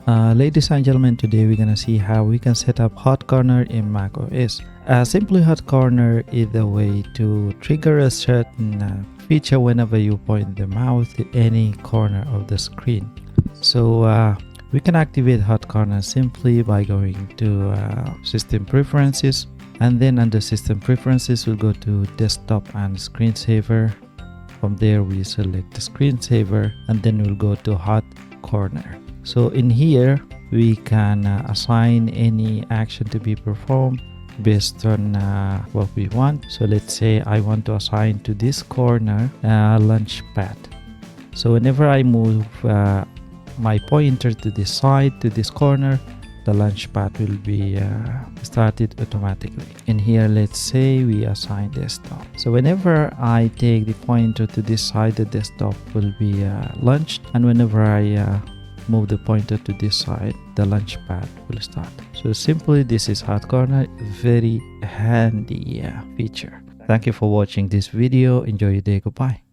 Ladies and gentlemen, today we're gonna see how we can set up hot corner in macOS. Simply hot corner is the way to trigger a certain feature whenever you point the mouse to any corner of the screen. So we can activate hot corner simply by going to system preferences, and then under system preferences we'll go to desktop and screensaver. From there we select the screensaver, and then we'll go to hot corner. So in here we can assign any action to be performed based on what we want. So let's say I want to assign to this corner launch pad. So whenever I move my pointer to this side, to this corner, the launch pad will be started automatically. In here, let's say we assign desktop. So whenever I take the pointer to this side, the desktop will be launched, and whenever I move the pointer to this side, the launch pad will start. So simply, this is hot corner, very handy feature. Thank you for watching this video. Enjoy your day. Goodbye.